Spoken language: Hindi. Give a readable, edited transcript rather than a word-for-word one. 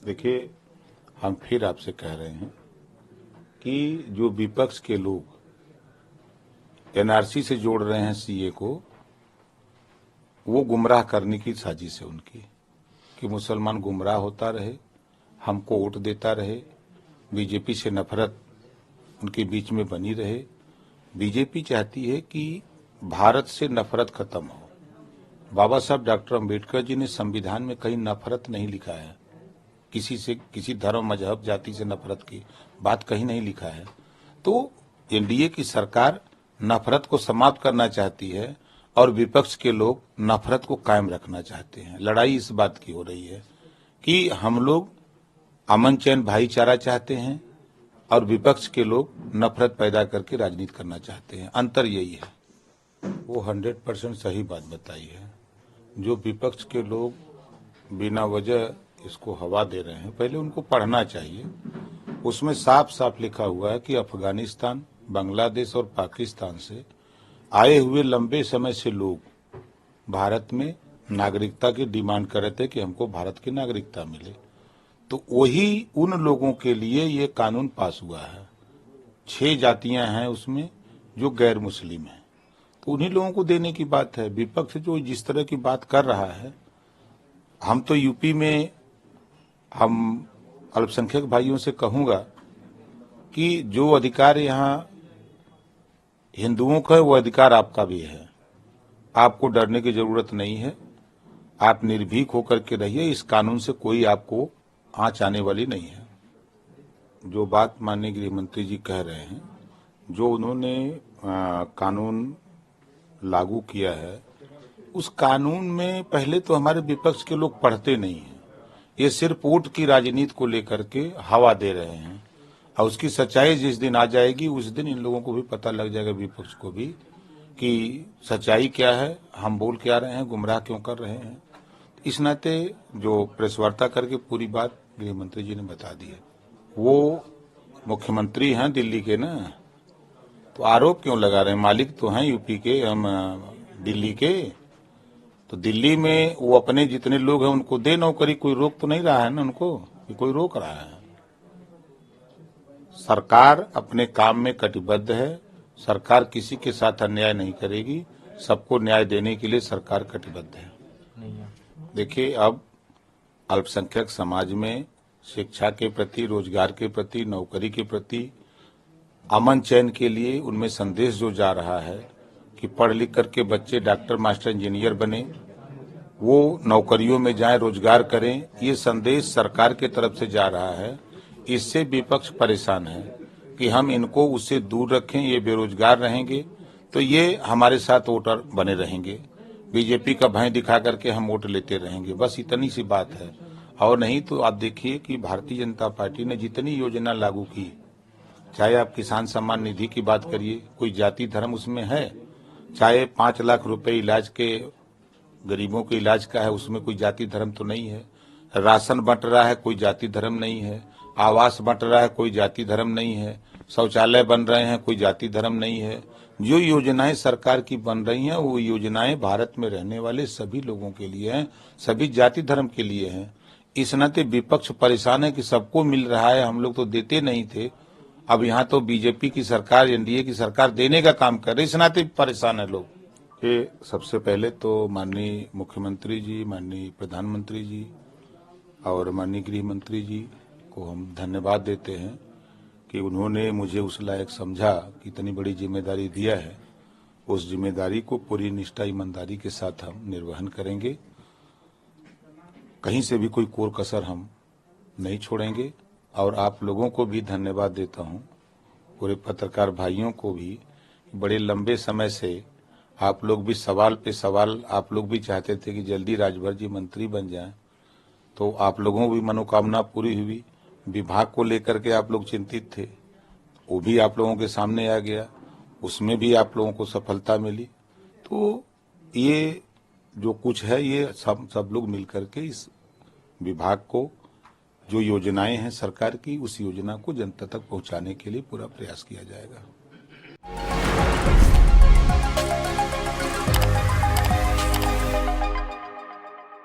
देखिए, हम फिर आपसे कह रहे हैं कि जो विपक्ष के लोग एनआरसी से जोड़ रहे हैं सीए को, वो गुमराह करने की साजिश है उनकी कि मुसलमान गुमराह होता रहे, हमको वोट देता रहे, बीजेपी से नफरत उनके बीच में बनी रहे। बीजेपी चाहती है कि भारत से नफरत खत्म हो। बाबा साहब डॉक्टर अंबेडकर जी ने संविधान में कहीं नफरत नहीं लिखा है, किसी से, किसी धर्म, मजहब, जाति से नफरत की बात कहीं नहीं लिखा है। तो एनडीए की सरकार नफरत को समाप्त करना चाहती है और विपक्ष के लोग नफरत को कायम रखना चाहते हैं। लड़ाई इस बात की हो रही है कि हम लोग अमन चैन भाईचारा चाहते हैं और विपक्ष के लोग नफरत पैदा करके राजनीति करना चाहते हैं। अंतर यही है। वो 100% सही बात बताई है। जो विपक्ष के लोग बिना वजह इसको हवा दे रहे हैं, पहले उनको पढ़ना चाहिए। उसमें साफ साफ लिखा हुआ है कि अफगानिस्तान, बांग्लादेश और पाकिस्तान से आए हुए लंबे समय से लोग भारत में नागरिकता की डिमांड कर रहे थे कि हमको भारत की नागरिकता मिले। तो वही उन लोगों के लिए ये कानून पास हुआ है। 6 जातियां हैं उसमें जो गैर मुस्लिम हैं, तो उन्हीं लोगों को देने की बात है। विपक्ष जो जिस तरह की बात कर रहा है, हम तो यूपी में, हम अल्पसंख्यक भाइयों से कहूंगा कि जो अधिकार यहाँ हिंदुओं का है वो अधिकार आपका भी है। आपको डरने की जरूरत नहीं है। आप निर्भीक होकर के रहिए। इस कानून से कोई आपको आंच आने वाली नहीं है। जो बात माननीय गृह मंत्री जी कह रहे हैं, जो उन्होंने कानून लागू किया है, उस कानून में पहले तो हमारे विपक्ष के लोग पढ़ते नहीं हैं। ये सिर्फ वोट की राजनीति को लेकर के हवा दे रहे हैं और उसकी सच्चाई जिस दिन आ जाएगी उस दिन इन लोगों को भी पता लग जाएगा, विपक्ष को भी, कि सच्चाई क्या है, हम बोल क्या रहे हैं, गुमराह क्यों कर रहे हैं। इस नाते जो प्रेस वार्ता करके पूरी बात गृह मंत्री जी ने बता दी है। वो मुख्यमंत्री हैं दिल्ली के ना, तो आरोप क्यों लगा रहे हैं? मालिक तो हैं यूपी के, हम दिल्ली के। तो दिल्ली में वो अपने जितने लोग हैं उनको दे नौकरी। कोई रोक तो नहीं रहा है ना उनको, कि कोई रोक रहा है? सरकार अपने काम में कटिबद्ध है। सरकार किसी के साथ अन्याय नहीं करेगी। सबको न्याय देने के लिए सरकार कटिबद्ध है। देखिए, अब अल्पसंख्यक समाज में शिक्षा के प्रति, रोजगार के प्रति, नौकरी के प्रति, अमन चैन के लिए उनमें संदेश जो जा रहा है कि पढ़ लिख करके बच्चे डॉक्टर, मास्टर, इंजीनियर बने, वो नौकरियों में जाएं, रोजगार करें, ये संदेश सरकार के तरफ से जा रहा है। इससे विपक्ष परेशान है कि हम इनको उससे दूर रखें, ये बेरोजगार रहेंगे तो ये हमारे साथ वोटर बने रहेंगे, बीजेपी का भय दिखा करके हम वोट लेते रहेंगे। बस इतनी सी बात है। और नहीं तो आप देखिए कि भारतीय जनता पार्टी ने जितनी योजना लागू की, चाहे आप किसान सम्मान निधि की बात करिए, कोई जाति धर्म उसमें है? चाहे 5 लाख रुपए इलाज के, गरीबों के इलाज का है, उसमें कोई जाति धर्म तो नहीं है। राशन बंट रहा है, कोई जाति धर्म नहीं है। आवास बंट रहा है, कोई जाति धर्म नहीं है। शौचालय बन रहे हैं, कोई जाति धर्म नहीं है। जो योजनाएं सरकार की बन रही हैं वो योजनाएं भारत में रहने वाले सभी लोगों के लिए हैं, सभी जाति धर्म के लिए हैं। इस नाते विपक्ष परेशान है कि सबको मिल रहा है, हम लोग तो देते नहीं थे, अब यहाँ तो बीजेपी की सरकार, एनडीए की सरकार देने का काम कर रही, इस नाते परेशान है लोग। ये सबसे पहले तो माननीय मुख्यमंत्री जी, माननीय प्रधानमंत्री जी और माननीय गृह मंत्री जी को हम धन्यवाद देते हैं कि उन्होंने मुझे उस लायक समझा कि इतनी बड़ी जिम्मेदारी दिया है। उस जिम्मेदारी को पूरी निष्ठा, ईमानदारी के साथ हम निर्वहन करेंगे। कहीं से भी कोई कोर कसर हम नहीं छोड़ेंगे। और आप लोगों को भी धन्यवाद देता हूं, पूरे पत्रकार भाइयों को भी। बड़े लंबे समय से आप लोग भी सवाल पे सवाल, आप लोग भी चाहते थे कि जल्दी राजभर जी मंत्री बन जाएं, तो आप लोगों की मनोकामना पूरी हुई। विभाग को लेकर के आप लोग चिंतित थे, वो भी आप लोगों के सामने आ गया, उसमें भी आप लोगों को सफलता मिली। तो ये जो कुछ है ये सब लोग मिलकर के इस विभाग को, जो योजनाएं हैं सरकार की, उस योजना को जनता तक पहुंचाने के लिए पूरा प्रयास किया जाएगा।